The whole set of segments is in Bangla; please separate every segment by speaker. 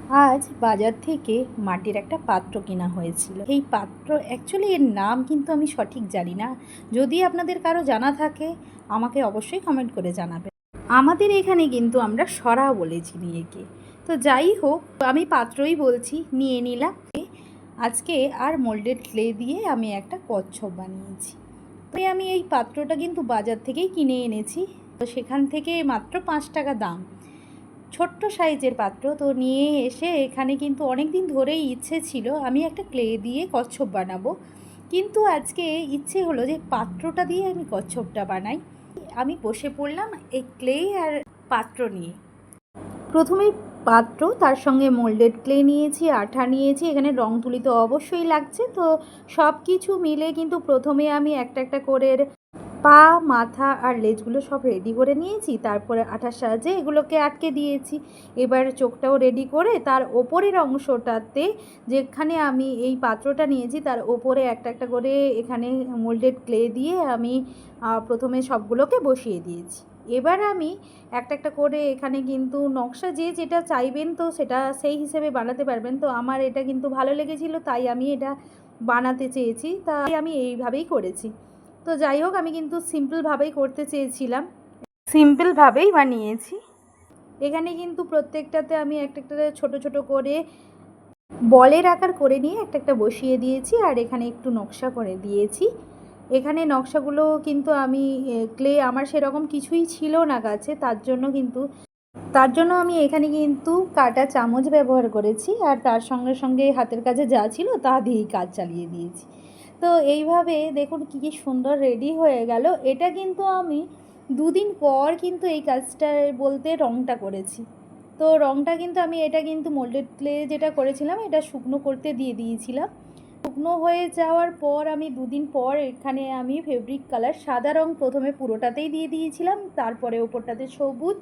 Speaker 1: আজ বাজার থেকে মাটির একটা পাত্র কেনা হয়েছিল। এই পাত্র অ্যাকচুয়ালি এর নাম কিন্তু আমি সঠিক জানি না। যদি আপনাদের কারো জানা থাকে আমাকে অবশ্যই কমেন্ট করে জানাবেন। আমাদের এখানে কিন্তু আমরা সরা বলে চিনি একে। তো যাই হোক, আমি পাত্রই বলছি, নিয়ে নিলাম। আজকে আর মোল্ডেড ক্লে দিয়ে আমি একটা কচ্ছপ বানিয়েছি। তো আমি এই পাত্রটা কিন্তু বাজার থেকেই কিনে এনেছি। তো সেখান থেকে মাত্র 5 টাকা দাম। ছোট্ট সাইজের পাত্র। তো নিয়ে এসে এখানে কিন্তু অনেক দিন ধরেই ইচ্ছে ছিল আমি একটা ক্লে দিয়ে কচ্ছপ বানাবো, কিন্তু আজকে ইচ্ছে হলো যে পাত্রটা দিয়ে আমি কচ্ছপটা বানাই। আমি বসে পড়লাম এই ক্লে আর পাত্র নিয়ে। প্রথমেই পাত্র, তার সঙ্গে মোল্ডেড ক্লে নিয়েছি, আঠা নিয়েছি, এখানে রং তুলি তো অবশ্যই লাগছে। তো সব কিছু মিলে কিন্তু প্রথমে আমি একটা একটা করে পা, মাথা আর লেজগুলো সব রেডি করে নিয়েছি। তারপরে আঠার সাহায্যে এগুলোকে আটকে দিয়েছি। এবার চোখটাও রেডি করে তার ওপরের অংশটাতে, যেখানে আমি এই পাত্রটা নিয়েছি তার ওপরে একটা একটা করে এখানে মোল্ডেড ক্লে দিয়ে আমি প্রথমে সবগুলোকে বসিয়ে দিয়েছি। এবার আমি একটা একটা করে এখানে কিন্তু নকশা যে যেটা চাইবেন তো সেটা সেই হিসেবে বানাতে পারবেন। তো আমার এটা কিন্তু ভালো লেগেছিল, তাই আমি এটা বানাতে চেয়েছি, তাই আমি এইভাবেই করেছি। তো যাই হোক, আমি কিন্তু সিম্পলভাবেই করতে চেয়েছিলাম, সিম্পলভাবেই বানিয়েছি। এখানে কিন্তু প্রত্যেকটাতে আমি একটা একটা ছোটো ছোটো করে বলের আকার করে নিয়ে একটা একটা বসিয়ে দিয়েছি, আর এখানে একটু নকশা করে দিয়েছি। এখানে নকশাগুলো কিন্তু আমি ক্লে আমার সেরকম কিছুই ছিল না কাছে, তার জন্য আমি এখানে কিন্তু কাটা চামচ ব্যবহার করেছি, আর তার সঙ্গে সঙ্গে হাতের কাছে যা ছিল তা দিয়েই কাজ চালিয়ে দিয়েছি। তো এইভাবে দেখুন কী কী সুন্দর রেডি হয়ে গেল। এটা কিন্তু আমি 2 দিন পর কিন্তু এই কাজটা বলতে রঙটা করেছি। তো রঙটা কিন্তু আমি এটা কিন্তু মোল্ডেড ক্লে যেটা করেছিলাম এটা শুকনো করতে দিয়ে দিয়েছিলাম। শুকনো হয়ে যাওয়ার পর আমি 2 দিন পর এখানে আমি ফেব্রিক কালার সাদা রঙ প্রথমে পুরোটাতেই দিয়ে দিয়েছিলাম, তারপরে ওপরটাতে সবুজ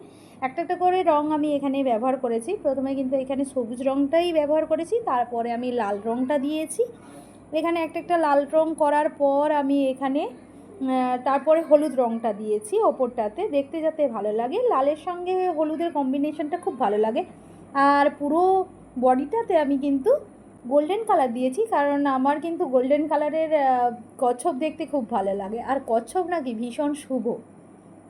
Speaker 1: একটা একটা করে রঙ আমি এখানে ব্যবহার করেছি। প্রথমে কিন্তু এখানে সবুজ রঙটাই ব্যবহার করেছি, তারপরে আমি লাল রঙটা দিয়েছি। এখানে একটা একটা লাল রঙ করার পর আমি এখানে তারপরে হলুদ রঙটা দিয়েছি ওপরটাতে, দেখতে যাতে ভালো লাগে। লালের সঙ্গে হলুদের কম্বিনেশনটা খুব ভালো লাগে। আর পুরো বডিটাতে আমি কিন্তু গোল্ডেন কালার দিয়েছি, কারণ আমার কিন্তু গোল্ডেন কালারের কচ্ছপ দেখতে খুব ভালো লাগে, আর কচ্ছপ নাকি ভীষণ শুভ।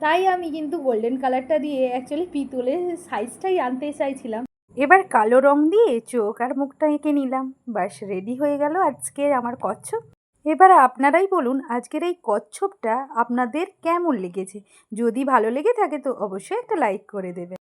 Speaker 1: তাই আমি কিন্তু গোল্ডেন কালারটা দিয়ে অ্যাকচুয়ালি পিতলের সাইজটাই আনতে চাইছিলাম। এবার কালো রং দিয়ে চোখ আর মুখটা এঁকে নিলাম, ব্যাস রেডি হয়ে গেল আজকের আমার কচ্ছপ। এবার আপনারাই বলুন আজকের এই কচ্ছপটা আপনাদের কেমন লেগেছে। যদি ভালো লেগে থাকে তো অবশ্যই একটা লাইক করে দেবেন।